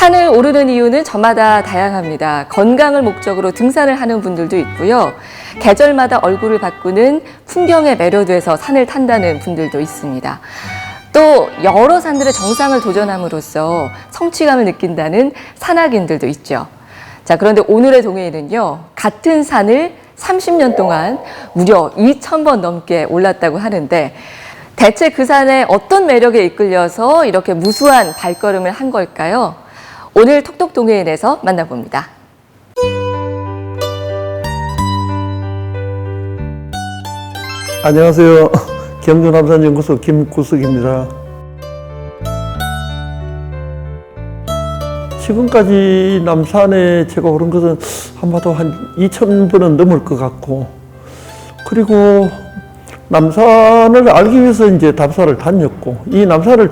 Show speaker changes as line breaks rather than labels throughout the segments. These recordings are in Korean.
산을 오르는 이유는 저마다 다양합니다. 건강을 목적으로 등산을 하는 분들도 있고요. 계절마다 얼굴을 바꾸는 풍경에 매료돼서 산을 탄다는 분들도 있습니다. 또 여러 산들의 정상을 도전함으로써 성취감을 느낀다는 산악인들도 있죠. 자, 그런데 오늘의 동해인은요, 같은 산을 30년 동안 무려 2,000번 넘게 올랐다고 하는데, 대체 그 산의 어떤 매력에 이끌려서 이렇게 무수한 발걸음을 한 걸까요? 오늘 톡톡 동해인에서 만나봅니다.
안녕하세요. 경주남산연구소 김구석입니다. 지금까지 남산에 제가 오른 것은 아마도 한 2,000번은 넘을 것 같고, 그리고 남산을 알기 위해서 이제 답사를 다녔고, 이 남산을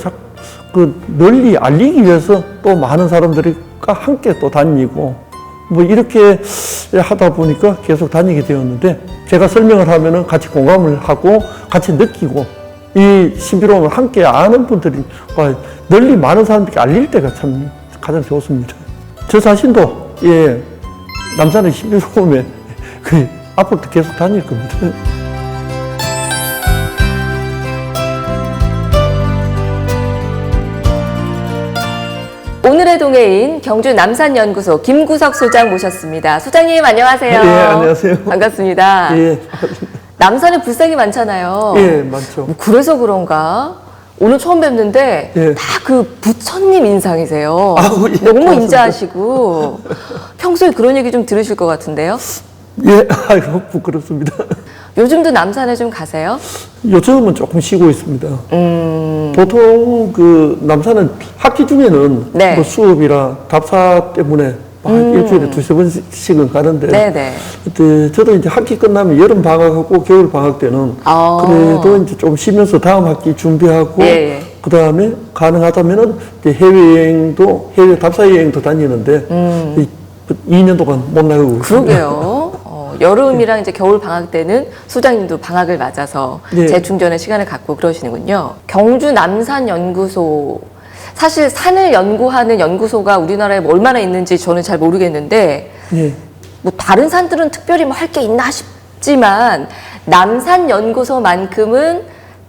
널리 알리기 위해서 또 많은 사람들과 함께 또 다니고, 뭐 이렇게 하다 보니까 계속 다니게 되었는데, 제가 설명을 하면은 같이 공감을 하고 같이 느끼고 이 신비로움을 함께 아는 분들이 널리 많은 사람들에게 알릴 때가 참 가장 좋습니다. 저 자신도 남산의 신비로움에 앞으로도 계속 다닐 겁니다.
오늘의 동해인 경주 남산연구소 김구석 소장 모셨습니다. 소장님 안녕하세요.
예, 안녕하세요.
반갑습니다.
예,
남산에 불상이 많잖아요.
예, 많죠.
그래서 그런가 오늘 처음 뵙는데
예.
다 그 부처님 인상이세요.
아우, 예,
너무
고맙습니다.
인자하시고 평소에 그런 얘기 좀 들으실 것 같은데요.
예, 아이고, 부끄럽습니다.
요즘도 남산에 좀 가세요?
요즘은 조금 쉬고 있습니다. 보통 남산은 학기 중에는
네.
뭐 수업이라 답사 때문에 일주일에 두세 번씩은 가는데,
네네.
그때 저도 이제 학기 끝나면 여름 방학하고 겨울 방학 때는 그래도 이제 좀 쉬면서 다음 학기 준비하고,
예.
그 다음에 가능하다면은 이제 해외 답사 여행도 다니는데 2년 동안 못 나가고 있습니다.
그러게요. 여름이랑 이제 겨울 방학 때는 소장님도 방학을 맞아서
네.
재충전의 시간을 갖고 그러시는군요. 경주 남산연구소, 사실 산을 연구하는 연구소가 우리나라에 뭐 얼마나 있는지 저는 잘 모르겠는데,
예.
뭐 다른 산들은 특별히 뭐 할 게 있나 싶지만 남산연구소만큼은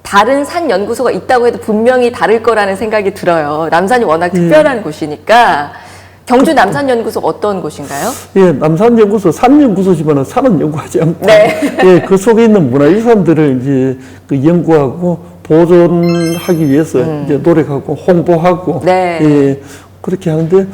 다른 산 연구소가 있다고 해도 분명히 다를 거라는 생각이 들어요. 남산이 워낙 특별한 곳이니까. 경주 남산연구소 어떤 곳인가요?
예, 남산연구소, 산연구소지만 산은 연구하지 않고,
네.
예, 그 속에 있는 문화유산들을 이제 연구하고 보존하기 위해서 이제 노력하고 홍보하고,
네.
예, 그렇게 하는데,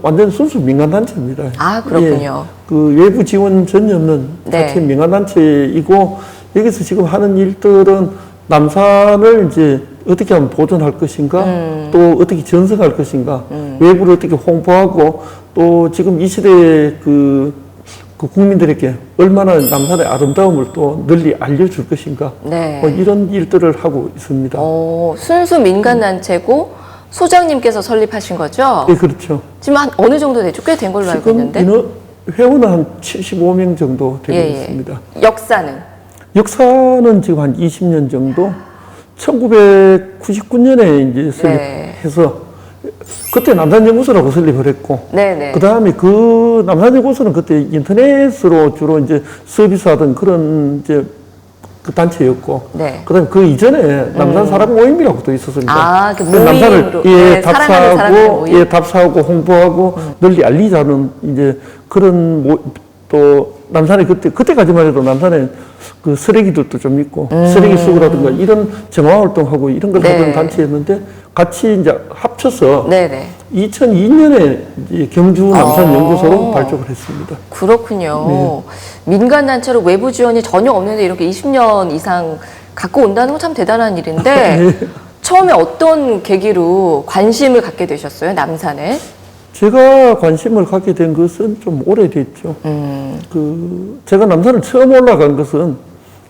완전 순수 민간단체입니다.
아, 그렇군요.
예, 외부 지원 전혀 없는
네.
자체 민간단체이고, 여기서 지금 하는 일들은 남산을 이제 어떻게 하면 보존할 것인가, 또 어떻게 전승할 것인가, 외부를 어떻게 홍보하고, 또 지금 이 시대에 국민들에게 얼마나 남산의 아름다움을 또 널리 알려줄 것인가,
네.
뭐 이런 일들을 하고 있습니다.
순수 민간단체고 소장님께서 설립하신 거죠?
예, 그렇죠.
지금 한 어느 정도 되죠? 꽤 된 걸로 알고
지금
있는데.
회원은 한 75명 정도 되고
예.
있습니다.
역사는?
역사는 지금 한 20년 정도, 1999년에 이제 설립해서, 그때 남산연구소라고 설립을 했고,
네네.
그 다음에 남산연구소는 그때 인터넷으로 주로 이제 서비스하던 그런 이제 그 단체였고,
네.
그 다음에 그 이전에 남산 사랑 모임이라고 또 있었습니다.
아, 그
남산을
모임으로. 네, 사랑하는 사람들 모임.
답사하고 홍보하고 널리 알리자는 이제 그런 또 남산에 그때까지만 해도 남산에 쓰레기들도 좀 있고, 쓰레기 수거라든가 이런 정화 활동하고 이런 걸
네.
하던 단체였는데, 같이 이제 합쳐서
네네.
2002년에 이제 경주 남산연구소로 발족을 했습니다.
그렇군요. 민간단체로 외부 지원이 전혀 없는데 이렇게 20년 이상 갖고 온다는 건 참 대단한 일인데, 처음에 어떤 계기로 관심을 갖게 되셨어요, 남산에?
제가 관심을 갖게 된 것은 좀 오래됐죠. 제가 남산을 처음 올라간 것은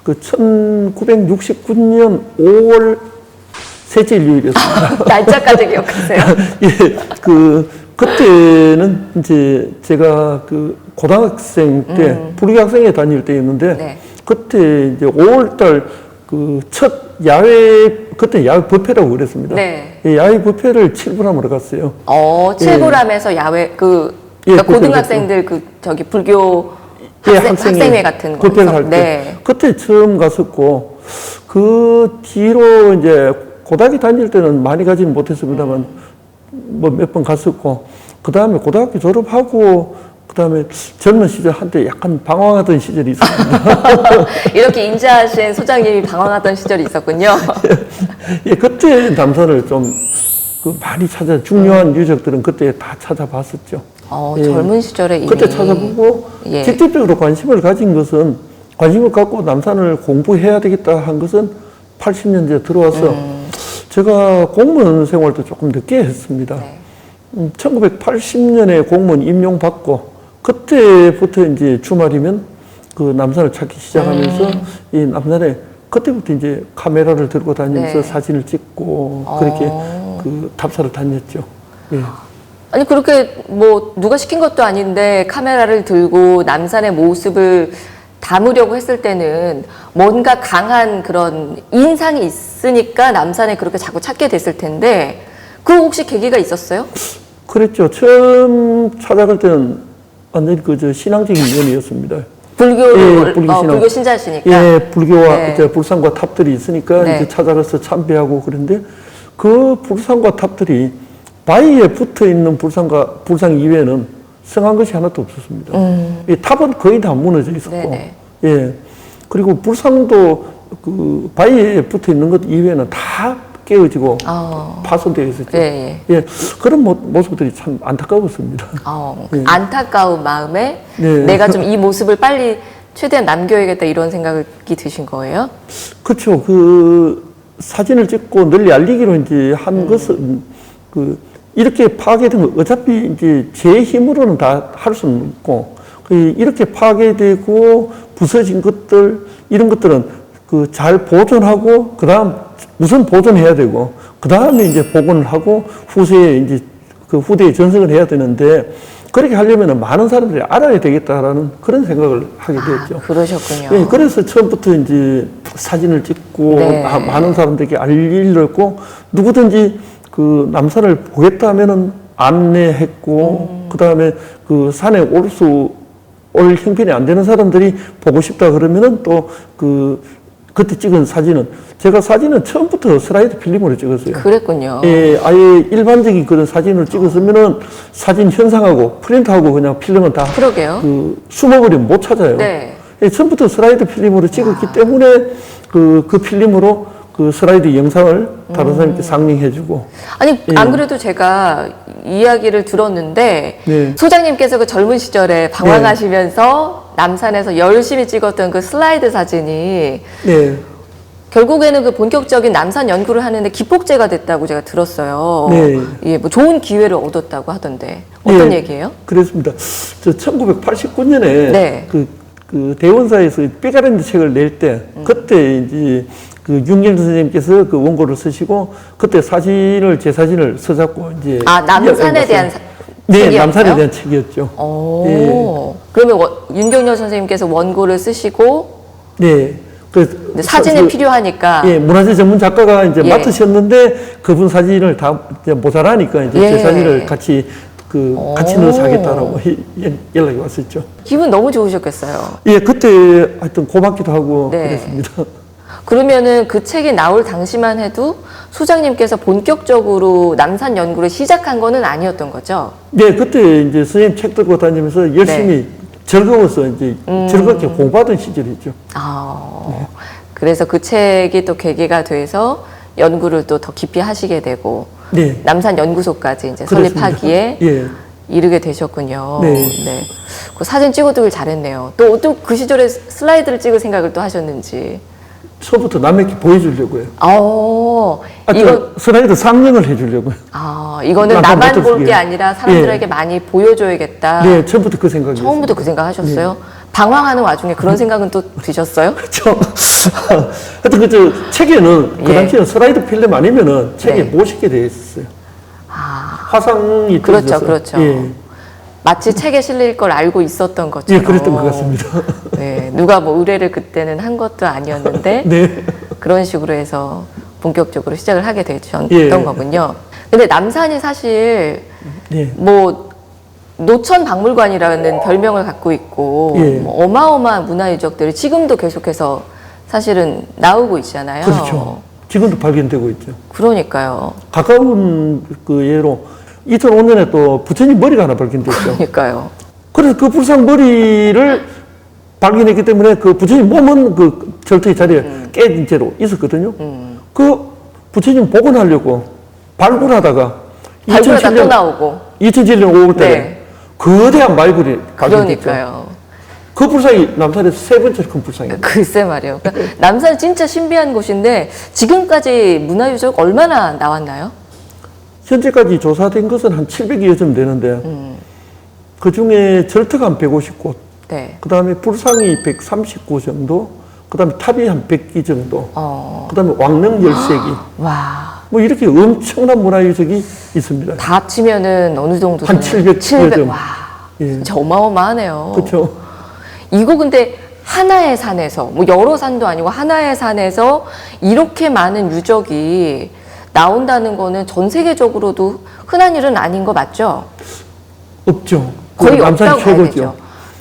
1969년 5월 셋째 일요일이었습니다.
날짜까지 기억하세요?
예, 그때는 이제 제가 고등학생 때, 부리학생회 다닐 때였는데,
네.
그때 이제 5월달 그 첫 야외, 그때 야외 뷔페라고 그랬습니다.
네.
예, 야외 뷔페를 7불함으로 갔어요.
칠불함에서 야외 그러니까
예,
고등학생들 그 저기 불교
예,
학생회 같은 거.
뷔페를 할 때.
네.
그때 처음 갔었고, 그 뒤로 이제 고등학교 다닐 때는 많이 가지는 못했습니다만, 뭐 몇 번 갔었고, 그 다음에 고등학교 졸업하고, 그 다음에 젊은 시절 한때 약간 방황하던 시절이 있었습니다.
이렇게 인자하신 소장님이 방황하던 시절이 있었군요.
예, 그때 남산을 좀 많이 중요한 유적들은 그때 다 찾아봤었죠. 예.
젊은 시절에 이미.
그때 찾아보고
예.
직접적으로 관심을 가진 것은 관심을 갖고 남산을 공부해야 되겠다 한 것은 80년대에 들어와서 제가 공무원 생활도 조금 늦게 했습니다.
네.
1980년에 공무원 임용받고 그때부터 이제 주말이면 그 남산을 찾기 시작하면서 이 남산에 그때부터 이제 카메라를 들고 다니면서
네.
사진을 찍고 그렇게 그 답사를 다녔죠. 예.
아니 그렇게 뭐 누가 시킨 것도 아닌데 카메라를 들고 남산의 모습을 담으려고 했을 때는 뭔가 강한 그런 인상이 있으니까 남산에 그렇게 자꾸 찾게 됐을 텐데 그 혹시 계기가 있었어요?
그랬죠. 처음 찾아갈 때는 완전히 그 신앙적인 면이었습니다.
불교 신자시니까.
예, 불교와
네.
이제 불상과 탑들이 있으니까
네.
이제 찾아가서 참배하고 그런데 그 불상과 탑들이 바위에 붙어 있는 불상 이외에는 성한 것이 하나도 없었습니다. 이 탑은 거의 다 무너져 있었고,
네네.
예, 그리고 불상도 그 바위에 붙어 있는 것 이외에는 다 깨어지고 파손되어 있었죠.
네,
예, 그런 모습들이 참 안타까웠습니다.
그 안타까운 마음에
네.
내가 좀 이 모습을 빨리 최대한 남겨야겠다 이런 생각이 드신 거예요?
그렇죠. 그 사진을 찍고 널리 알리기로 이제 한 것은 그 이렇게 파괴된 거 어차피 이제 제 힘으로는 다 할 수는 없고 이렇게 파괴되고 부서진 것들 이런 것들은 그 잘 보존하고 그다음 우선 보존해야 되고 그 다음에 이제 복원을 하고 후세에 이제 그 후대에 전승을 해야 되는데 그렇게 하려면 많은 사람들이 알아야 되겠다라는 그런 생각을 하게 됐죠.
그러셨군요.
예, 그래서 처음부터 이제 사진을 찍고
네.
많은 사람들에게 알리려고 누구든지 그 남산을 보겠다 하면은 안내했고 그 다음에 그 산에 올 형편이 안 되는 사람들이 보고 싶다 그러면은 또 그때 찍은 사진은 제가 사진은 처음부터 슬라이드 필름으로 찍었어요.
그랬군요.
예, 아예 일반적인 그런 사진을 찍었으면은 사진 현상하고 프린트하고 그냥 필름은 다
그러게요.
숨어버리면 못 찾아요.
네.
예, 처음부터 슬라이드 필름으로 찍었기 때문에 그 필름으로 그 슬라이드 영상을 다른 사람께 상영해주고.
아니
예.
안 그래도 제가 이야기를 들었는데
네.
소장님께서 그 젊은 시절에 방황하시면서 남산에서 열심히 찍었던 그 슬라이드 사진이
네.
결국에는 그 본격적인 남산 연구를 하는데 기폭제가 됐다고 제가 들었어요.
네.
예, 뭐 좋은 기회를 얻었다고 하던데 어떤
예,
얘기예요?
그렇습니다. 저 1989년에
네.
그 대원사에서 삐가랜드 책을 낼 때 그때 이제 그 윤경 선생님께서 그 원고를 쓰시고 그때 제 사진을 써잡고 이제
남산에 대한
네,
책이었어요?
남산에 대한 책이었죠.
오. 그러면 윤경열 선생님께서 원고를 쓰시고
네.
근데 사진이 필요하니까
예, 문화재 전문 작가가 이제
예.
맡으셨는데 그분 사진을 다 이제 모자라니까 이제
예.
제 사진을 같이 같이 넣어서 하겠다라고 연락이 왔었죠.
기분 너무 좋으셨겠어요.
예, 그때 하여튼 고맙기도 하고
네.
그랬습니다.
그러면은 그 책이 나올 당시만 해도 소장님께서 본격적으로 남산 연구를 시작한 거는 아니었던 거죠?
네, 그때 이제 선생님 책 들고 다니면서 열심히 즐거워서 이제 즐겁게 공부하던 시절이죠.
그래서 그 책이 또 계기가 돼서 연구를 또 더 깊이 하시게 되고
네.
남산 연구소까지 이제
그렇습니다.
설립하기에
예.
이르게 되셨군요.
네.
그 사진 찍어두길 잘했네요. 또 그 시절에 슬라이드를 찍을 생각을 또 하셨는지.
처음부터 남에게 보여주려고요.
이건
슬라이드 상영을 해주려고요.
이거는
남산
나만 볼 게
모터스기에.
아니라 사람들에게 많이 보여줘야겠다.
네, 처음부터 그 생각이었어요.
처음부터 그 생각 하셨어요? 방황하는 와중에 그런 생각은 또 드셨어요?
그렇죠. 하여튼 책에는 그
예.
당시에는 슬라이드 필름 아니면은 책에
네.
못 싣게 돼 있었어요. 화상이
그렇죠,
떠져서.
그렇죠.
예.
마치 책에 실릴 걸 알고 있었던 것처럼.
예, 그랬던 것 같습니다.
네, 누가 뭐 의뢰를 그때는 한 것도 아니었는데
네.
그런 식으로 해서 본격적으로 시작을 하게 되셨던
예.
거군요. 근데 남산이 사실
예.
뭐 노천 박물관이라는 별명을 갖고 있고
예.
뭐 어마어마한 문화 유적들이 지금도 계속해서 사실은 나오고 있잖아요.
그렇죠. 지금도 발견되고 있죠.
그러니까요.
가까운 그 예로 2005년에 또 부처님 머리가 하나 발견됐죠.
그러니까요.
그래서 그 불상 머리를 발견했기 때문에 그 부처님 몸은 그 절터의 자리에 깨진 채로 있었거든요. 그 부처님 복원하려고 발굴하다가
또 나오고.
2007년 5월달에
네.
거대한 말굴이 발견됐죠.
그러니까요.
그 불상이 남산에서 세 번째 큰 불상입니다.
글쎄 말이에요. 그러니까 남산 진짜 신비한 곳인데 지금까지 문화유적 얼마나 나왔나요?
현재까지 조사된 것은 한 700여 점 되는데 그 중에 절터가 한 150곳,
네.
그 다음에 불상이 139 정도, 그 다음에 탑이 한 100기 정도, 그 다음에 왕릉 13기.
와.
뭐 이렇게 엄청난 문화유적이 있습니다.
다 합치면은 어느 정도
한
되나요?
700 점.
와.
예.
진짜 어마어마하네요.
그렇죠.
이거 근데 하나의 산에서 뭐 여러 산도 아니고 하나의 산에서 이렇게 많은 유적이 나온다는 거는 전 세계적으로도 흔한 일은 아닌 거 맞죠?
없죠.
거의
남산이
없다고 봐야
최고죠.
되죠.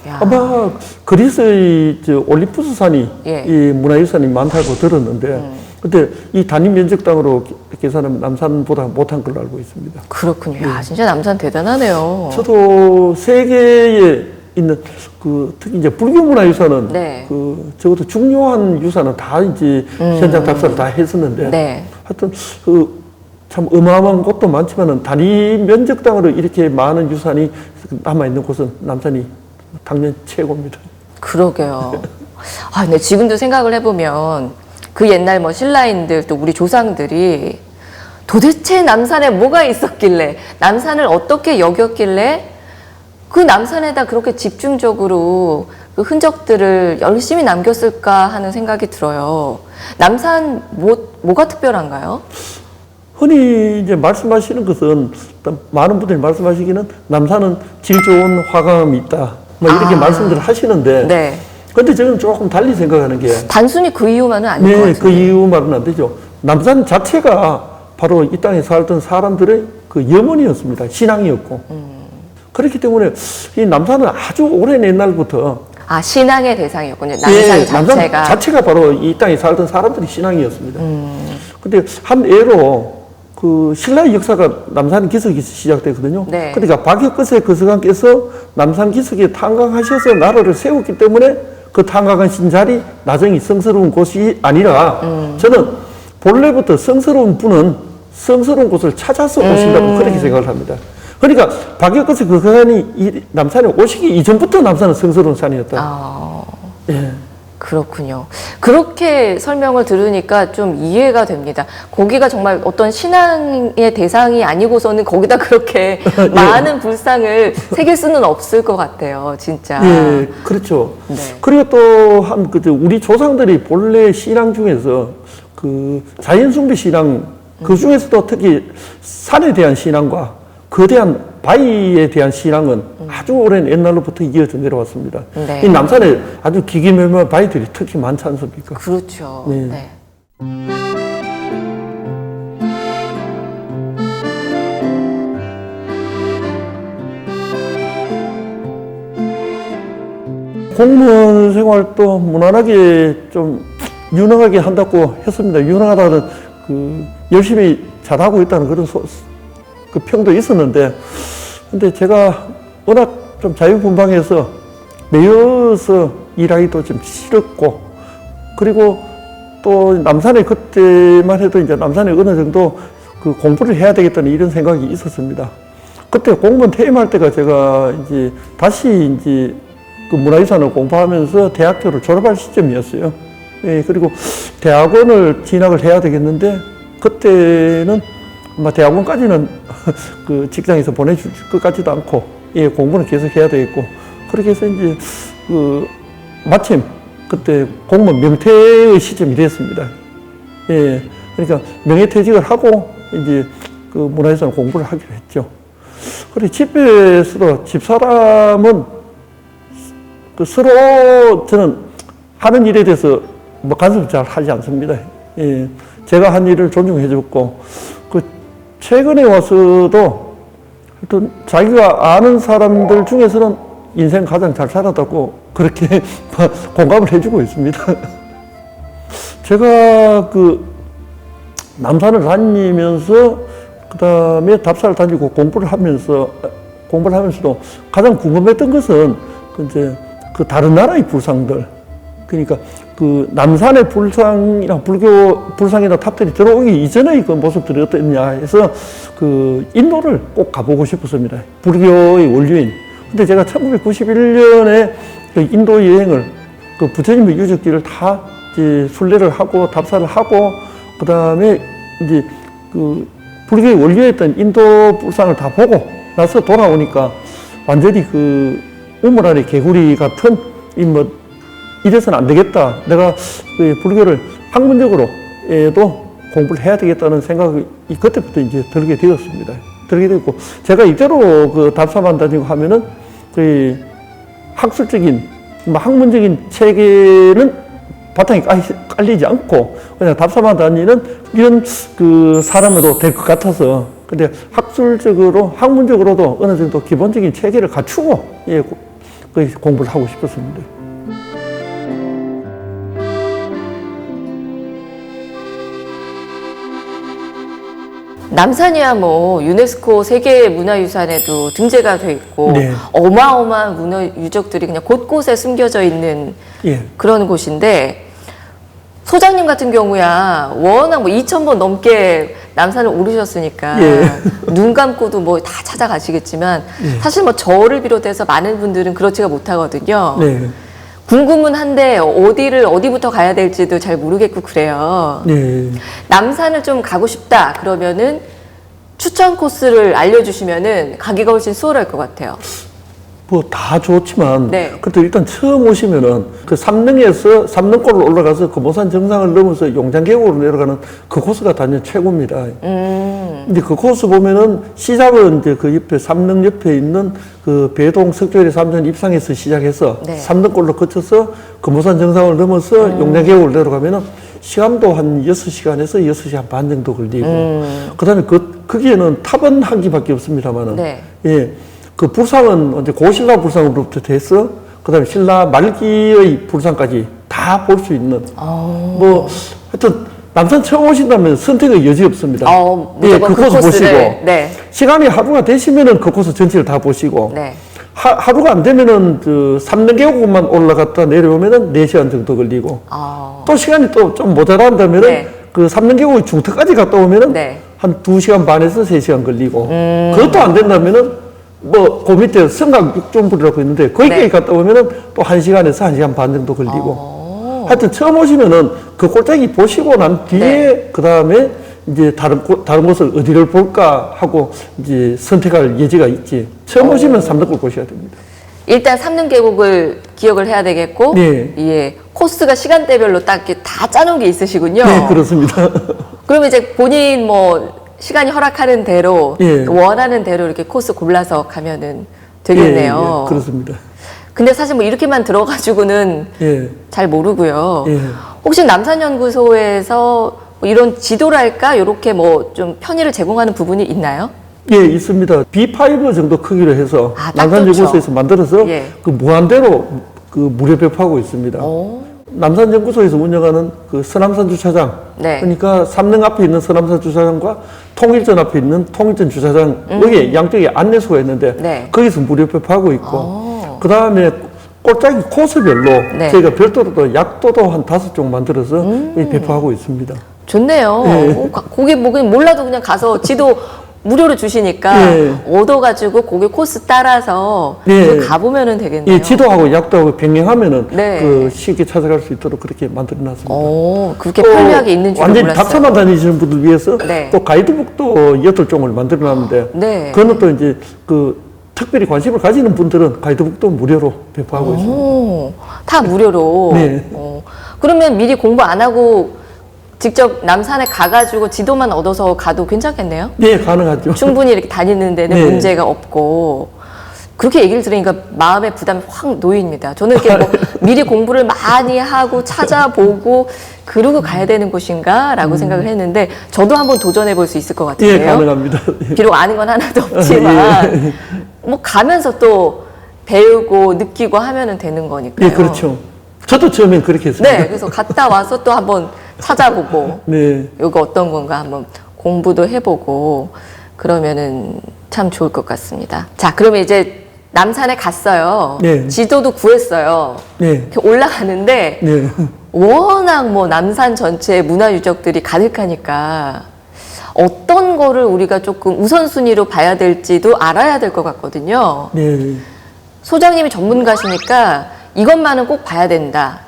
야.
아마 그리스의 올림푸스 산이
예.
이 문화유산이 많다고 들었는데, 근데 이 단위 면적당으로 계산하면 남산보다 못한 걸로 알고 있습니다.
그렇군요. 야, 진짜 남산 대단하네요.
저도 세계에 있는 그 특히 이제 불교 문화유산은
네.
그 적어도 중요한 유산은 다 이제 현장 답사를 다 했었는데,
네.
하여튼 그 참 어마어마한 곳도 많지만은 단위 면적당으로 이렇게 많은 유산이 남아 있는 곳은 남산이 당연 최고입니다.
그러게요. 아, 근데 지금도 생각을 해보면 그 옛날 뭐 신라인들 또 우리 조상들이 도대체 남산에 뭐가 있었길래 남산을 어떻게 여겼길래 그 남산에다 그렇게 집중적으로 그 흔적들을 열심히 남겼을까 하는 생각이 들어요. 남산 뭐가 특별한가요?
흔히 이제 말씀하시는 것은 일단 많은 분들이 말씀하시기는 남산은 질 좋은 화강암이 있다. 뭐 이렇게 말씀들을 하시는데,
네.
근데 저는 조금 달리 생각하는 게,
단순히 그 이유만은 아닐 것
네,
같은데.
그 이유 말은 안 되죠. 남산 자체가 바로 이 땅에 살던 사람들의 그 염원이었습니다. 신앙이었고. 그렇기 때문에 이 남산은 아주 오랜 옛날부터
아, 신앙의 대상이었군요. 남산
예,
자체가.
남산 자체가 바로 이 땅에 살던 사람들의 신앙이었습니다. 근데 한 예로 그 신라의 역사가 남산 기슭에서 시작되거든요.
네.
그러니까 박혁거세 거서관께서 남산 기슭에 탄광하셔서 나라를 세웠기 때문에 그 탄광하신 자리 나중에 성스러운 곳이 아니라 저는 본래부터 성스러운 분은 성스러운 곳을 찾아서 오신다고 그렇게 생각을 합니다. 그러니까 박혁거세 거서관이 이 남산에 오시기 이전부터 남산은 성스러운 산이었다.
아,
예.
그렇군요. 그렇게 설명을 들으니까 좀 이해가 됩니다. 거기가 정말 어떤 신앙의 대상이 아니고서는 거기다 그렇게 많은 불상을 새길 수는 없을 것 같아요, 진짜.
예, 그렇죠.
네.
그리고 또한 우리 조상들이 본래 신앙 중에서 그 자연숭배 신앙 그 중에서도 특히 산에 대한 신앙과 거대한 바위에 대한 신앙은 아주 오랜 옛날로부터 이어져 내려왔습니다.
네.
이 남산에 아주 기기묘묘한 바위들이 특히 많지 않습니까?
그렇죠.
네.
네.
공무원 생활도 무난하게 좀 유능하게 한다고 했습니다. 유능하다는 그 열심히 잘하고 있다는 그런 그 평도 있었는데, 근데 제가 워낙 좀 자유분방해서 매여서 일하기도 좀 싫었고, 그리고 또 남산에 그때만 해도 이제 남산에 어느 정도 그 공부를 해야 되겠다는 이런 생각이 있었습니다. 그때 공무원 퇴임할 때가 제가 이제 다시 이제 그 문화유산을 공부하면서 대학교를 졸업할 시점이었어요. 예, 그리고 대학원을 진학을 해야 되겠는데, 그때는 아마 대학원까지는 그 직장에서 보내줄 것 같지도 않고, 예, 공부는 계속 해야 되겠고, 그렇게 해서 이제 그 마침 그때 공무원 명퇴의 시점이 됐습니다. 예, 그러니까 명예퇴직을 하고 이제 그 문화유산 공부를 하기로 했죠. 그리고 집에서도 집사람은 그 서로 저는 하는 일에 대해서 뭐 간섭 잘 하지 않습니다. 예, 제가 한 일을 존중해 줬고, 그 최근에 와서도 하여튼 자기가 아는 사람들 중에서는 인생 가장 잘 살았다고 그렇게 공감을 해주고 있습니다. 제가 그 남산을 다니면서 그 다음에 답사를 다니고 공부를 하면서도 가장 궁금했던 것은 이제 그 다른 나라의 불상들, 그러니까 그 남산의 불상이나 불상이나 탑들이 들어오기 이전의 그 모습들이 어땠냐 해서 그 인도를 꼭 가보고 싶었습니다. 불교의 원류인. 근데 제가 1991년에 그 인도 여행을 그 부처님의 유적지를 다 이제 순례를 하고 답사를 하고 그 다음에 이제 그 불교의 원류였던 인도 불상을 다 보고 나서 돌아오니까 완전히 그 우물 안에 개구리 같은 이래서는 안 되겠다. 내가 그 불교를 학문적으로도 공부를 해야 되겠다는 생각이 그때부터 이제 들게 되었습니다. 들게 되었고, 제가 이대로 그 답사만 다니고 하면은 그 학술적인, 학문적인 체계는 바탕에 깔리지 않고 그냥 답사만 다니는 이런 그 사람으로 될 것 같아서, 근데 학술적으로, 학문적으로도 어느 정도 기본적인 체계를 갖추고 예, 그 공부를 하고 싶었습니다.
남산이야 뭐 유네스코 세계 문화유산에도 등재가 돼 있고
네.
어마어마한 문화 유적들이 그냥 곳곳에 숨겨져 있는
예.
그런 곳인데, 소장님 같은 경우야 워낙 뭐 2,000번 넘게 남산을 오르셨으니까
예.
눈 감고도 뭐 다 찾아가시겠지만
예.
사실 뭐 저를 비롯해서 많은 분들은 그렇지가 못하거든요.
네.
궁금은 한데 어디부터 가야 될지도 잘 모르겠고 그래요.
네.
남산을 좀 가고 싶다 그러면은 추천 코스를 알려주시면은 가기가 훨씬 수월할 것 같아요.
뭐 다 좋지만,
네.
그래도 일단 처음 오시면은 그 삼릉골로 올라가서 금오산 정상을 넘어서 용장계곡으로 내려가는 그 코스가 단연 최고입니다. 이제 그 코스 보면은 시작은 이제 그 옆에 삼릉 옆에 있는 그 배동 석조리 삼전 입상에서 시작해서
네.
삼릉골로 거쳐서 금오산 정상을 넘어서 용장계곡으로 내려가면은 시간도 한 6시간에서 6시간 반 정도 걸리고, 그 다음에 거기에는 탑은 한 기밖에 없습니다만은,
네.
예. 그 불상은 이제 고신라 불상으로부터 돼서 그다음에 신라 말기의 불상까지 다 볼 수 있는 뭐 하여튼 남산 처음 오신다면 선택의 여지 없습니다. 예, 그 코스 보시고
네.
시간이 하루가 되시면은 그 코스 전체를 다 보시고
네.
하루가 안 되면은 그 삼릉계곡만 올라갔다 내려오면은 4시간 정도 걸리고 또 시간이 또 좀 모자란다면은
네.
그 삼릉계곡 중턱까지 갔다 오면은
네.
한 2시간 반에서 3시간 걸리고 그것도 안 된다면은 뭐, 그 밑에 성강 육존불이라고 있는데, 거기까지
네.
갔다 오면은 또 1시간에서 1시간 반 정도 걸리고. 하여튼 처음 오시면은 그 골짜기 보시고 난 뒤에,
네.
그 다음에 이제 다른 곳을 어디를 볼까 하고 이제 선택할 여지가 있지. 처음 오시면 삼릉골 보셔야 됩니다.
일단 삼릉 계곡을 기억을 해야 되겠고,
네.
예, 코스가 시간대별로 딱 이렇게 다 짜놓은 게 있으시군요.
네, 그렇습니다.
그러면 이제 본인 뭐 시간이 허락하는 대로
예.
원하는 대로 이렇게 코스 골라서 가면은 되겠네요.
예, 그렇습니다.
근데 사실 뭐 이렇게만 들어가지고는
예.
잘 모르고요.
예.
혹시 남산연구소에서 뭐 이런 지도랄까 이렇게 뭐 좀 편의를 제공하는 부분이 있나요?
예, 있습니다. B5 정도 크기로 해서
아, 딱
남산연구소에서
좋죠.
만들어서
예.
그 무한대로 그 무료 배포하고 있습니다. 남산연구소에서 운영하는 그 서남산 주차장,
네.
그러니까 삼릉 앞에 있는 서남산 주차장과 통일전 앞에 있는 통일전 주차장, 여기 양쪽에 안내소가 있는데
네.
거기서 무료 배포하고 있고, 그 다음에 골짜기 코스별로
네.
저희가 별도로 또 약도도 한 5쪽 만들어서 여기 배포하고 있습니다.
좋네요.
예.
거기 뭐 그냥 몰라도 그냥 가서 지도 무료로 주시니까
예.
얻어가지고 거기 코스 따라서
예.
가보면은 되겠네요.
이 지도하고 약도하고 병행하면은
네.
그 쉽게 찾아갈 수 있도록 그렇게 만들어놨습니다.
그렇게
또
편리하게 있는 줄은
완전히
몰랐어요.
답사만 다니시는 분들 위해서
네.
또 가이드북도 8종을 만들어놨는데
네.
그거는 또 이제 그 특별히 관심을 가지는 분들은 가이드북도 무료로 배포하고 있습니다.
다 무료로.
네.
그러면 미리 공부 안 하고 직접 남산에 가가지고 지도만 얻어서 가도 괜찮겠네요?
네, 가능하죠.
충분히 이렇게 다니는 데는
네.
문제가 없고. 그렇게 얘기를 들으니까 마음의 부담이 확 놓입니다. 저는 이렇게 뭐 미리 공부를 많이 하고 찾아보고 그러고 가야 되는 곳인가라고 생각을 했는데 저도 한번 도전해 볼 수 있을 것 같은데요.
예, 가능합니다.
비록 아는 건 하나도 없지만 뭐 가면서 또 배우고 느끼고 하면은 되는 거니까요.
예, 그렇죠. 저도 처음엔 그렇게 했습니다.
네, 그래서 갔다 와서 또 한번 찾아보고
네.
이거 어떤 건가 한번 공부도 해보고 그러면은 참 좋을 것 같습니다. 자, 그러면 이제 남산에 갔어요.
네.
지도도 구했어요.
네.
이렇게 올라가는데
네.
워낙 뭐 남산 전체에 문화 유적들이 가득하니까 어떤 거를 우리가 조금 우선순위로 봐야 될지도 알아야 될 것 같거든요.
네.
소장님이 전문가시니까 이것만은 꼭 봐야 된다.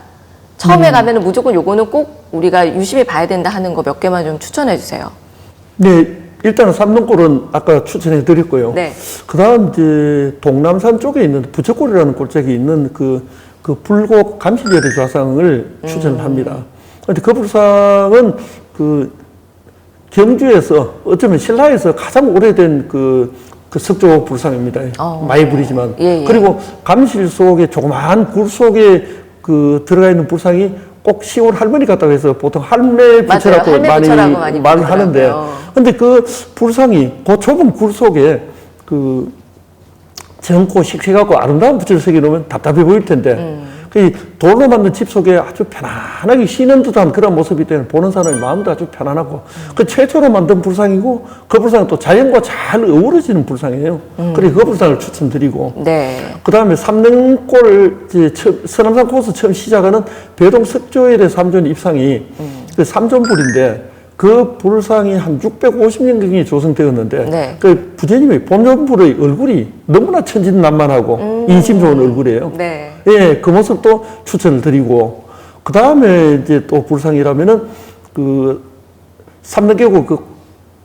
처음에 가면은 무조건 요거는 꼭 우리가 유심히 봐야 된다 하는 거 몇 개만 좀 추천해 주세요.
네. 일단은 삼동골은 아까 추천해 드렸고요.
네.
그 다음 이제 동남산 쪽에 있는 부처골이라는 골짜기에 있는 그 불곡 감시절의 좌상을 추천합니다. 그런데 그 불상은 그 경주에서 어쩌면 신라에서 가장 오래된 그 석조 불상입니다. 많이 부리지만.
예, 예.
그리고 감실 속에 조그마한 굴 속에 그 들어가 있는 불상이 꼭 시골 할머니 같다고 해서 보통 할매 부처라고
할매 부처라고 많이
말을 하는데,
부르더라고요.
근데 그 불상이 그 좁은 굴 속에 그 젊고 씩씩하고 아름다운 부처를 새겨놓으면 답답해 보일 텐데, 그 돌로 만든 집 속에 아주 편안하게 쉬는 듯한 그런 모습이 때문에 보는 사람의 마음도 아주 편안하고, 그 최초로 만든 불상이고, 그 불상은 또 자연과 잘 어우러지는 불상이에요. 그래서 그 불상을 추천드리고,
네.
그 다음에 삼릉골, 서남산 코스 처음 시작하는 배동 석조일의 삼존 입상이 그 삼존불인데, 그 불상이 한 650년경에 조성되었는데,
네.
그 부처님의 본존불의 얼굴이 너무나 천진난만하고 인심 좋은 얼굴이에요.
네.
예, 그 모습도 추천을 드리고, 그 다음에 이제 또 불상이라면은 그 삼릉계곡 그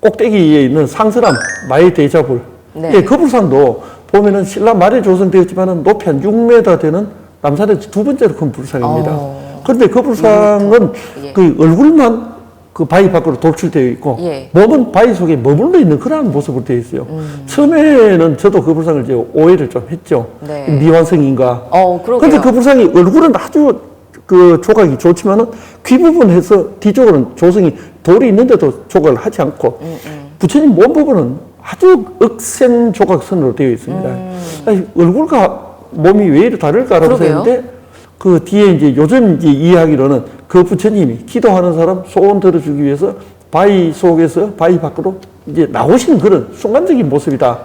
꼭대기에 있는 상설암 마의 대자불.
네.
예, 그 불상도 보면은 신라 말에 조성되었지만은 높이 한 6m 되는 남산에서 두 번째로 큰 불상입니다. 그런데 그 불상은
예.
그 얼굴만 그 바위 밖으로 돌출되어 있고
예.
몸은 바위 속에 머물러 있는 그러한 모습으로 되어 있어요. 처음에는 저도 그 불상을 이제 오해를 좀 했죠.
네.
미완성인가.
그러게요.
근데 그 불상이 얼굴은 아주 그 조각이 좋지만은 귀 부분에서 뒤쪽으로는 조성이 돌이 있는데도 조각을 하지 않고 부처님 몸 부분은 아주 억센 조각선으로 되어 있습니다. 아니, 얼굴과 몸이 왜 이렇게 다를까라고
그러게요.
생각했는데 그 뒤에 이제 요즘 이제 이야기로는 그 부처님이 기도하는 사람 소원 들어주기 위해서 바위 속에서 바위 밖으로 이제 나오신 그런 순간적인 모습이다.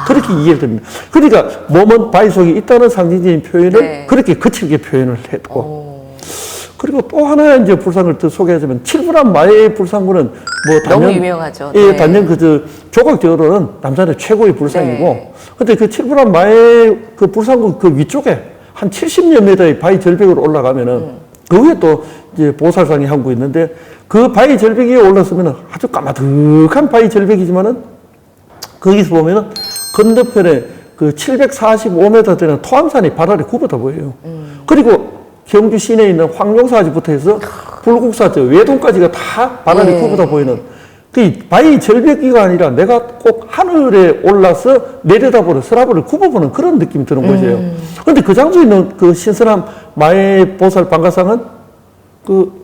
그렇게 이해를 됩니다. 그러니까 몸은 바위 속에 있다는 상징적인 표현을
네.
그렇게 거칠게 표현을 했고. 그리고 또 하나 이제 불상을 더 소개하자면 칠불암 마의 불상군은 뭐 단연
너무 유명하죠.
예,
네.
단연 그 조각적으로는 남산의 최고의 불상이고.
네.
근데 그 칠불암 마의 그 불상군 그 위쪽에 한 70여 미터의 바위 절벽으로 올라가면은 그 위에 또 이제 보살상이 한 구 있는데 그 바위 절벽 위에 올랐으면은 아주 까마득한 바위 절벽이지만은 거기서 보면은 건너편에 그 745m 되는 토암산이 바다를 굽어다 보여요. 그리고 경주 시내에 있는 황룡사지부터 해서 불국사 저 외동까지가 다 바다를
네.
굽어다 보이는 그 바위 절벽이가 아니라 내가 꼭 하늘에 올라서 내려다보는 서라보를 굽어보는 그런 느낌이 드는 것이에요. 그런데 그 장소에 있는 그 신선한 마의 보살 방가상은 그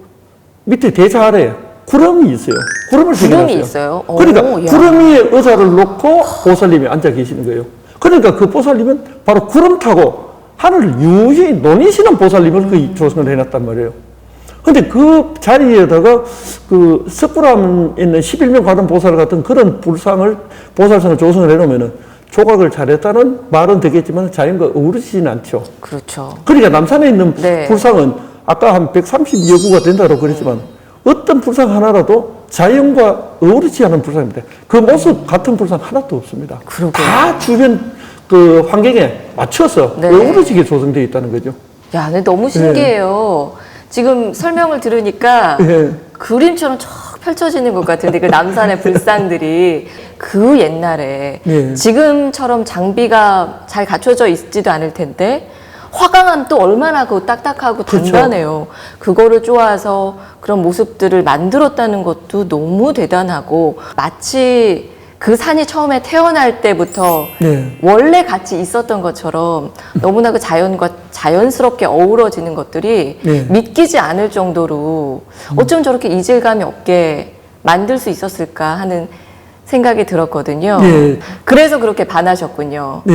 밑에 대자 아래에 구름이 있어요. 구름을
구름이
새겨놨어요.
있어요?
그러니까
오, 야.
구름 위에 의자를 놓고 보살님이 앉아 계시는 거예요. 그러니까 그 보살님은 바로 구름 타고 하늘을 유유히 노니시는 보살님을 그 조성을 해놨단 말이에요. 근데 그 자리에다가 그 석굴암에 있는 11명 가던 보살 같은 그런 보살상을 조성을 해놓으면은 조각을 잘했다는 말은 되겠지만 자연과 어우러지진 않죠.
그렇죠.
그러니까 남산에 있는
네.
불상은 아까 한 130여 구가 된다고 그랬지만 어떤 불상 하나라도 자연과 어우러지지 않은 불상입니다. 그 모습 같은 불상 하나도 없습니다.
그러게요.
다 주변 그 환경에 맞춰서
네.
어우러지게 조성되어 있다는 거죠.
야, 근데 너무 신기해요. 지금 설명을 들으니까
예.
그림처럼 쫙 펼쳐지는 것 같은데 그 남산의 불상들이 그 옛날에
예.
지금처럼 장비가 잘 갖춰져 있지도 않을 텐데 화강암 또 얼마나 그 딱딱하고
그렇죠.
단단해요. 그거를 쪼아서 그런 모습들을 만들었다는 것도 너무 대단하고 마치 그 산이 처음에 태어날 때부터
네.
원래 같이 있었던 것처럼 너무나 그 자연과 자연스럽게 어우러지는 것들이
네.
믿기지 않을 정도로 어쩜 저렇게 이질감이 없게 만들 수 있었을까 하는 생각이 들었거든요.
네.
그래서 그렇게 반하셨군요.
네.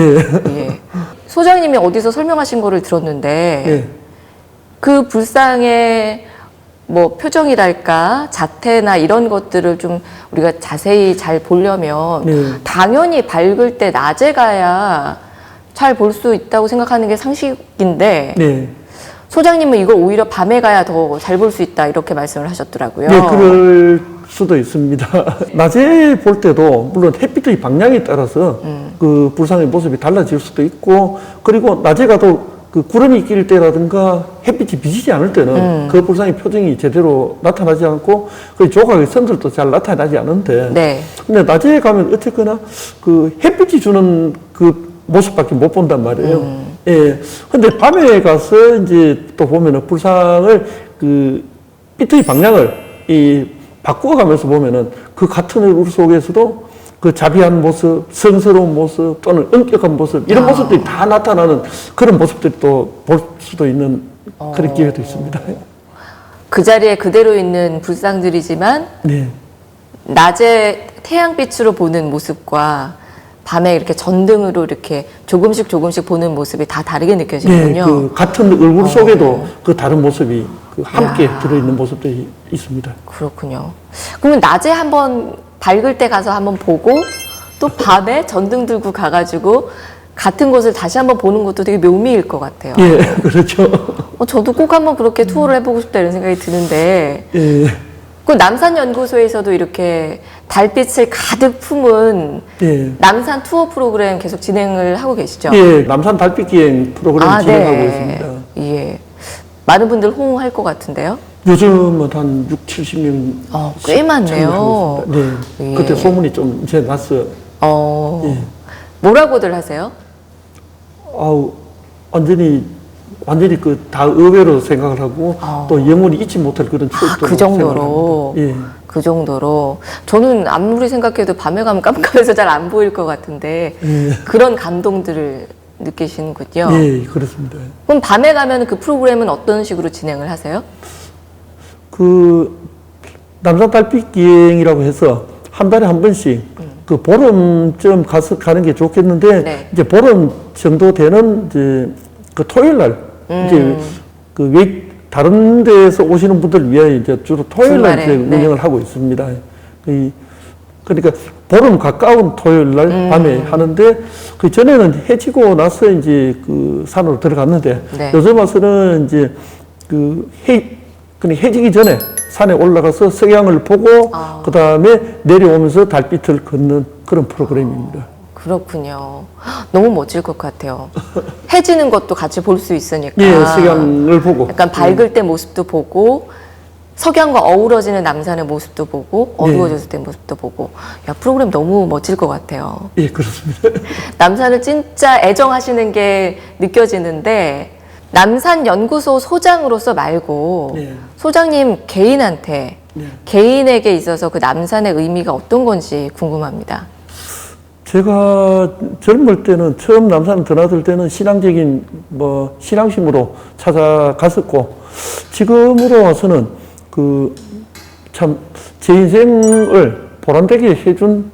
예. 소장님이 어디서 설명하신 거를 들었는데
네.
그 불상의 뭐 표정이랄까 자태나 이런 것들을 좀 우리가 자세히 잘 보려면
네.
당연히 밝을 때 낮에 가야 잘 볼 수 있다고 생각하는 게 상식인데
네.
소장님은 이걸 오히려 밤에 가야 더 잘 볼 수 있다 이렇게 말씀을 하셨더라고요.
네, 그럴 수도 있습니다. 낮에 볼 때도 물론 햇빛의 방향에 따라서 그 불상의 모습이 달라질 수도 있고, 그리고 낮에 가도 그 구름이 낄 때라든가 햇빛이 비치지 않을 때는 그 불상의 표정이 제대로 나타나지 않고 그 조각의 선들도 잘 나타나지 않는데,
네.
근데 낮에 가면 어쨌거나 그 햇빛이 주는 그 모습밖에 못 본단 말이에요. 예. 근데 밤에 가서 이제 또 보면은 불상을 그 빛의 방향을 바꾸어가면서 보면은 그 같은 얼굴 속에서도 그 자비한 모습, 성스러운 모습 또는 엄격한 모습 이런 모습들이 다 나타나는 그런 모습들이 또 볼 수도 있는 그런 기회도 있습니다.
그 자리에 그대로 있는 불상들이지만
네.
낮에 태양빛으로 보는 모습과 밤에 이렇게 전등으로 이렇게 조금씩 조금씩 보는 모습이 다 다르게
네,
느껴지는군요.
그 같은 얼굴 속에도 그 다른 모습이 그 함께
이야.
들어있는 모습들이 있습니다.
그렇군요. 그러면 낮에 한번 밝을 때 가서 한번 보고 또 밤에 전등 들고 가가지고 같은 곳을 다시 한번 보는 것도 되게 묘미일 것 같아요.
예, 그렇죠.
저도 꼭 한번 그렇게 투어를 해보고 싶다 이런 생각이 드는데
예,
그 남산연구소에서도 이렇게 달빛을 가득 품은
예.
남산 투어 프로그램 계속 진행을 하고 계시죠?
예, 남산 달빛기행 프로그램 진행하고 있습니다.
예. 많은 분들 호응할 것 같은데요?
요즘은 한 6, 70명.
꽤 많네요.
네.
예.
그때 소문이 좀 이제 났어요. 예.
뭐라고들 하세요?
아우, 완전히 그 다 의외로 생각을 하고 또 영원히 잊지 못할 그런 추억도
그 정도로.
예.
그 정도로. 저는 아무리 생각해도 밤에 가면 깜깜해서 잘 안 보일 것 같은데 그런 감동들을 느끼시는군요.
예, 그렇습니다.
그럼 밤에 가면 그 프로그램은 어떤 식으로 진행을 하세요?
그 남산 달빛 기행이라고 해서 한 달에 한 번씩 그 보름쯤 가는 게 좋겠는데
네.
이제 보름 정도 되는 이제 그 토요일 날 이제 그 다른 데에서 오시는 분들 위하여 이제 주로 토요일 날
주말에,
이제
네.
운영을 하고 있습니다. 그러니까 보름 가까운 토요일 날 밤에 하는데 그 전에는 해지고 나서 이제 그 산으로 들어갔는데
네.
요즘 와서는 이제 그냥 해지기 전에 산에 올라가서 석양을 보고 그 다음에 내려오면서 달빛을 걷는 그런 프로그램입니다.
그렇군요. 너무 멋질 것 같아요. 해지는 것도 같이 볼 수 있으니까.
예, 석양을 보고.
약간 밝을 때 모습도 보고 석양과 어우러지는 남산의 모습도 보고 어두워졌을 때 모습도 보고. 야, 프로그램 너무 멋질 것 같아요.
예, 그렇습니다.
남산을 진짜 애정하시는 게 느껴지는데 남산연구소 소장으로서 말고
네.
소장님 개인한테
네.
개인에게 있어서 그 남산의 의미가 어떤 건지 궁금합니다.
제가 젊을 때는 처음 남산을 드나들 때는 신앙적인 신앙심으로 찾아갔었고 지금으로 와서는 그 참 제 인생을 보람되게 해준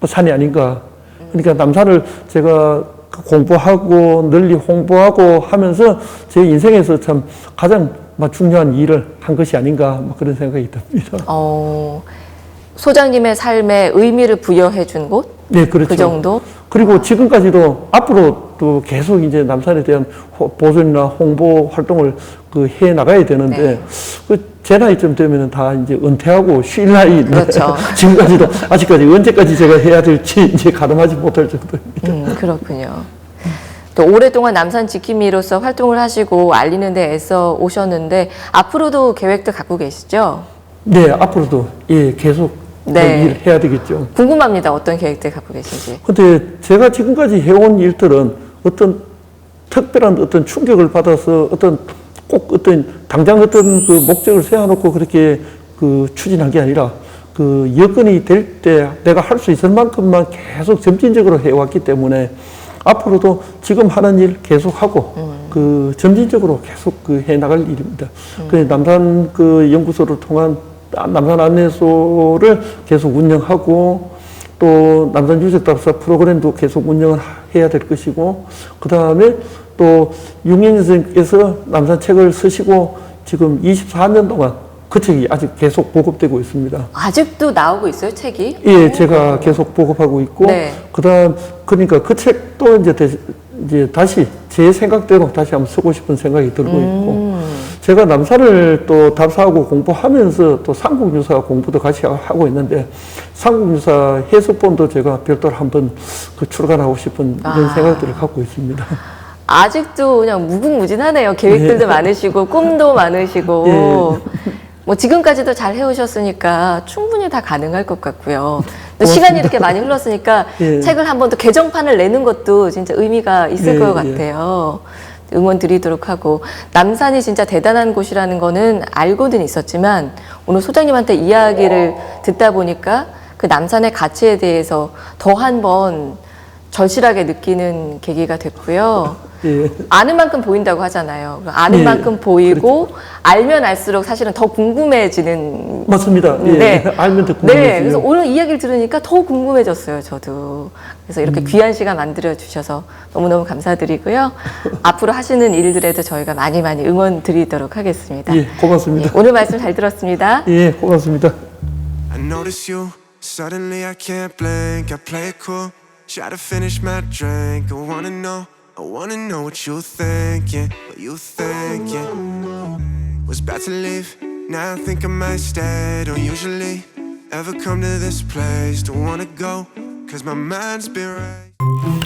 산이 아닌가. 그러니까 남산을 제가 공부하고 널리 홍보하고 하면서 제 인생에서 참 가장 중요한 일을 한 것이 아닌가 그런 생각이 듭니다.
소장님의 삶에 의미를 부여해 준 곳?
네, 그렇죠.
그 정도?
그리고 지금까지도 앞으로도 계속 이제 남산에 대한 보존이나 홍보 활동을 해 나가야 되는데
네.
제 나이쯤 되면은 다 이제 은퇴하고 쉴 나이.
그렇죠.
지금까지도 아직까지 언제까지 제가 해야 될지 이제 가늠하지 못할 정도입니다.
그렇군요. 또 오랫동안 남산 지킴이로서 활동을 하시고 알리는 데 애써 오셨는데 앞으로도 계획도 갖고 계시죠?
네, 앞으로도 계속
네.
일을 해야 되겠죠.
궁금합니다. 어떤 계획들 갖고 계신지.
근데 제가 지금까지 해온 일들은 어떤 특별한 어떤 충격을 받아서 당장 어떤 그 목적을 세워놓고 그렇게 추진한 게 아니라 그 여건이 될 때 내가 할 수 있을 만큼만 계속 점진적으로 해왔기 때문에 앞으로도 지금 하는 일 계속하고 그 점진적으로 계속 그 해나갈 일입니다. 그 남산 그 연구소를 통한 남산 안내소를 계속 운영하고 또 남산 유적답사 프로그램도 계속 운영을 해야 될 것이고 그 다음에 또 윤경희 선생님께서 남산 책을 쓰시고 지금 24년 동안 그 책이 아직 계속 보급되고 있습니다.
아직도 나오고 있어요, 책이?
예, 제가 계속 보급하고 있고,
네.
그다음 그러니까 그 책도 이제 다시 제 생각대로 다시 한번 쓰고 싶은 생각이 들고 있고, 제가 남산을 또 답사하고 공부하면서 또 삼국유사 공부도 같이 하고 있는데, 삼국유사 해석본도 제가 별도로 한번 그 출간하고 싶은 이런 생각들을 갖고 있습니다.
아직도 그냥 무궁무진하네요. 계획들도 많으시고 꿈도 많으시고 뭐 지금까지도 잘 해오셨으니까 충분히 다 가능할 것 같고요. 또 시간이 이렇게 많이 흘렀으니까 책을 한 번 더 개정판을 내는 것도 진짜 의미가 있을 것 같아요. 응원 드리도록 하고 남산이 진짜 대단한 곳이라는 거는 알고는 있었지만 오늘 소장님한테 이야기를 듣다 보니까 그 남산의 가치에 대해서 더 한 번 절실하게 느끼는 계기가 됐고요. 아는 만큼 보인다고 하잖아요. 아는 만큼 보이고 그렇죠. 알면 알수록 사실은 더 궁금해지는.
맞습니다. 네. 알면 더 궁금해지죠.
네. 그래서 오늘 이야기를 들으니까 더 궁금해졌어요. 저도. 그래서 이렇게 귀한 시간 만들어 주셔서 너무너무 감사드리고요. 앞으로 하시는 일들에도 저희가 많이 응원 드리도록 하겠습니다.
예, 고맙습니다.
예, 오늘 말씀 잘 들었습니다.
예, 고맙습니다.
I notice you, suddenly I can't blink. I play it cool, try to finish my drink. I wanna know what you're thinking, what you thinking. Was about to leave, now I think I might stay. Don't usually ever come to this place. Don't wanna go, cause my mind's been right.